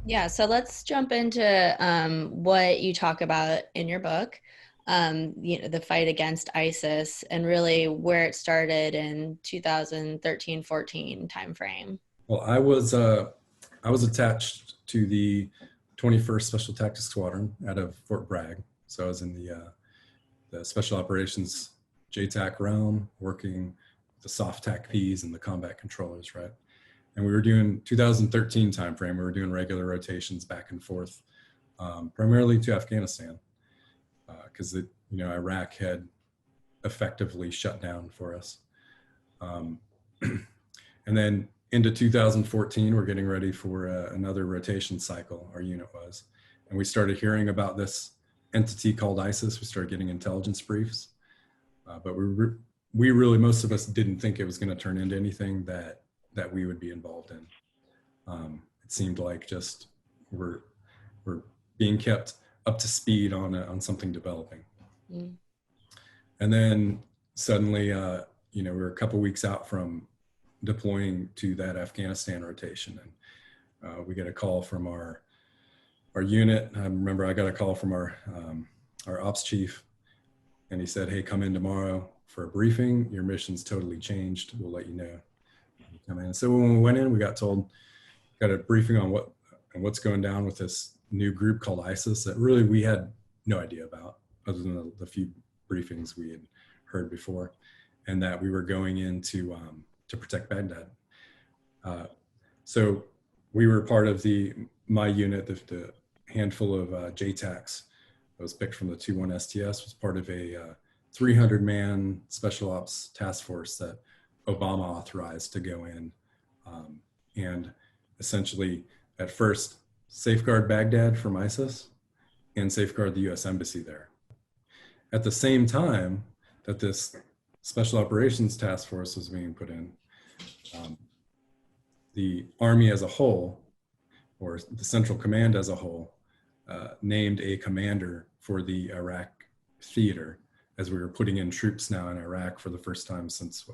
Yeah, so let's jump into what you talk about in your book, the fight against ISIS and really where it started in 2013-14 timeframe. Well, I was attached to the 21st Special Tactics Squadron out of Fort Bragg. So I was in the Special Operations JTAC realm, working the soft TACPs and the combat controllers, right? And we were doing 2013 timeframe. We were doing regular rotations back and forth, primarily to Afghanistan, because Iraq had effectively shut down for us. And then into 2014, we're getting ready for another rotation cycle, our unit was. And we started hearing about this entity called ISIS. We started getting intelligence briefs. But we really, most of us didn't think it was going to turn into anything that we would be involved in. It seemed like just we're being kept up to speed on something developing. Mm. And then suddenly, we were a couple weeks out from deploying to that Afghanistan rotation, and we get a call from our unit. I remember I got a call from our ops chief, and he said, "Hey, come in tomorrow for a briefing. Your mission's totally changed. We'll let you know." Come in. So when we went in, we got a briefing on what's going down with this new group called ISIS that really we had no idea about, other than the few briefings we had heard before, and that we were going in to protect Baghdad. So we were part of my unit, the handful of JTACs that was picked from the 2-1 STS, was part of a 300-man special ops task force that Obama authorized to go in and essentially at first safeguard Baghdad from ISIS and safeguard the US Embassy there. At the same time that this Special Operations Task Force was being put in, the Army as a whole, or the Central Command as a whole, named a commander for the Iraq theater, as we were putting in troops now in Iraq for the first time since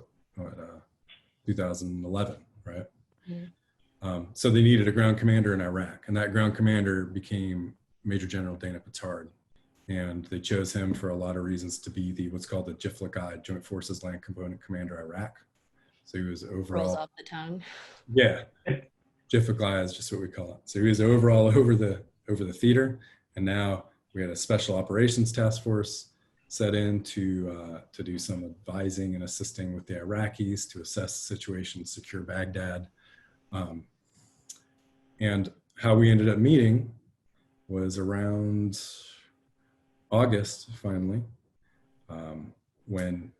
2011, right? Mm. So they needed a ground commander in Iraq, and that ground commander became Major General Dana Petard. And they chose him for a lot of reasons to be what's called the JFLCI, Joint Forces Land Component Commander Iraq. So he was overall— rolls off the tongue. Yeah, JFLCI is just what we call it. So he was overall over the theater, and now we had a Special Operations Task Force set in to do some advising and assisting with the Iraqis to assess the situation, secure Baghdad. And how we ended up meeting was around August, finally, when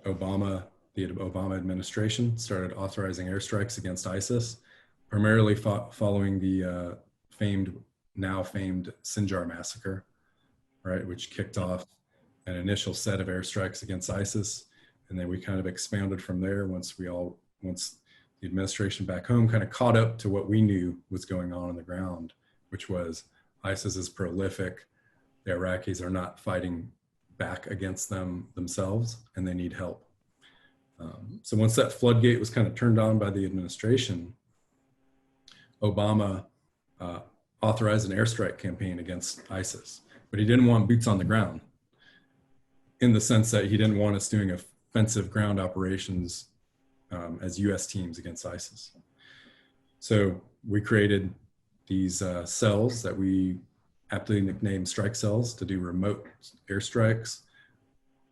the Obama administration started authorizing airstrikes against ISIS, primarily following the now famed Sinjar massacre, right, which kicked off an initial set of airstrikes against ISIS, and then we kind of expounded from there once the administration back home kind of caught up to what we knew was going on the ground, which was ISIS is prolific. The Iraqis are not fighting back against themselves, and they need help. So once that floodgate was kind of turned on by the administration, Obama authorized an airstrike campaign against ISIS, but he didn't want boots on the ground, in the sense that he didn't want us doing offensive ground operations as US teams against ISIS. So we created these cells that we aptly nicknamed strike cells to do remote airstrikes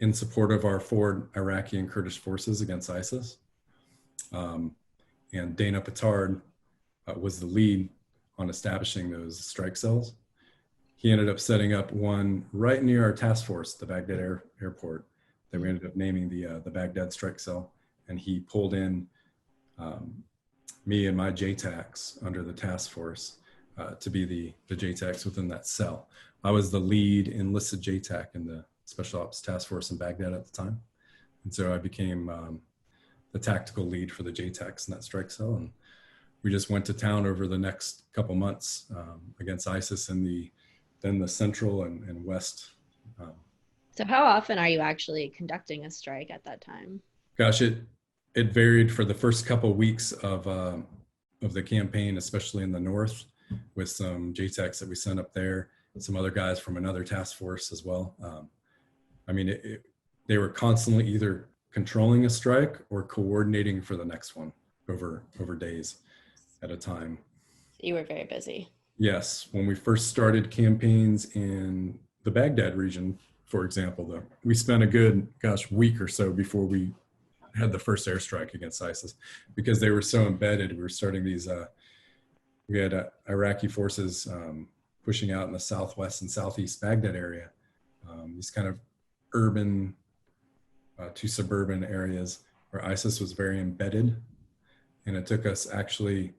in support of our forward Iraqi and Kurdish forces against ISIS. And Dana Petard was the lead on establishing those strike cells. He ended up setting up one right near our task force, the Baghdad airport, that we ended up naming the Baghdad strike cell. And he pulled in me and my JTACs under the task force to be the JTACs within that cell. I was the lead enlisted JTAC in the Special Ops Task Force in Baghdad at the time. And so I became the tactical lead for the JTACs in that strike cell. And we just went to town over the next couple months against ISIS in the central and west. So how often are you actually conducting a strike at that time? Gosh, it varied for the first couple of weeks of the campaign, especially in the north. with some JTACs that we sent up there, some other guys from another task force as well. I mean, they were constantly either controlling a strike or coordinating for the next one over days at a time. You were very busy. Yes, when we first started campaigns in the Baghdad region, for example, though, we spent a good, week or so before we had the first airstrike against ISIS, because they were so embedded. We were starting these, we had Iraqi forces pushing out in the southwest and southeast Baghdad area, these kind of urban to suburban areas where ISIS was very embedded. And it took us actually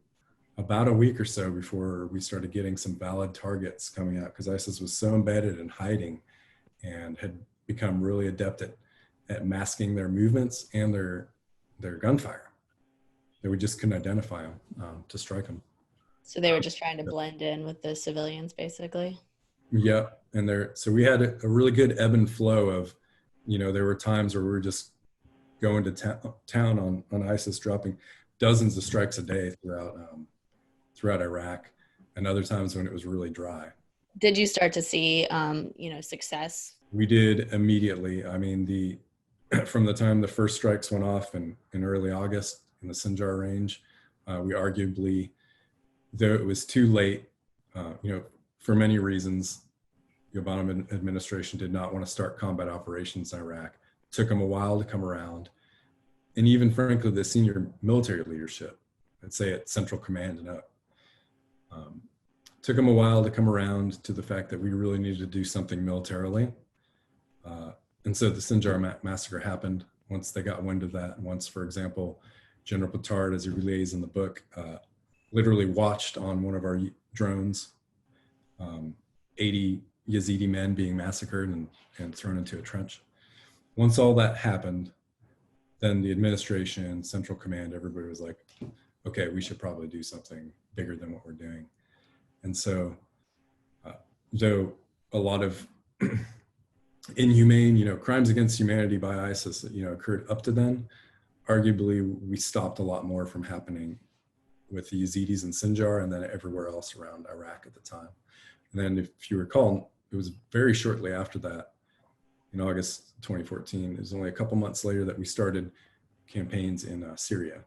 about a week or so before we started getting some valid targets coming out, because ISIS was so embedded and hiding and had become really adept at masking their movements and their gunfire, that we just couldn't identify them to strike them. So they were just trying to blend in with the civilians, basically. Yeah, and so we had a really good ebb and flow of, there were times where we were just going to town on ISIS, dropping dozens of strikes a day throughout Iraq, and other times when it was really dry. Did you start to see, success? We did immediately. I mean, from the time the first strikes went off in early August in the Sinjar range, we arguably, though it was too late, for many reasons, the Obama administration did not want to start combat operations in Iraq. It took them a while to come around. And even frankly, the senior military leadership, I'd say at Central Command and up, took them a while to come around to the fact that we really needed to do something militarily. And so the Sinjar massacre happened once they got wind of that. Once, for example, General Petard, as he relays in the book, literally watched on one of our drones 80 Yazidi men being massacred and thrown into a trench. Once all that happened, then the administration, Central Command, everybody was like, okay, we should probably do something bigger than what we're doing. And so, though a lot of inhumane, crimes against humanity by ISIS, occurred up to then, arguably we stopped a lot more from happening with the Yazidis in Sinjar and then everywhere else around Iraq at the time. And then if you recall, it was very shortly after that, in August 2014, it was only a couple months later that we started campaigns in Syria.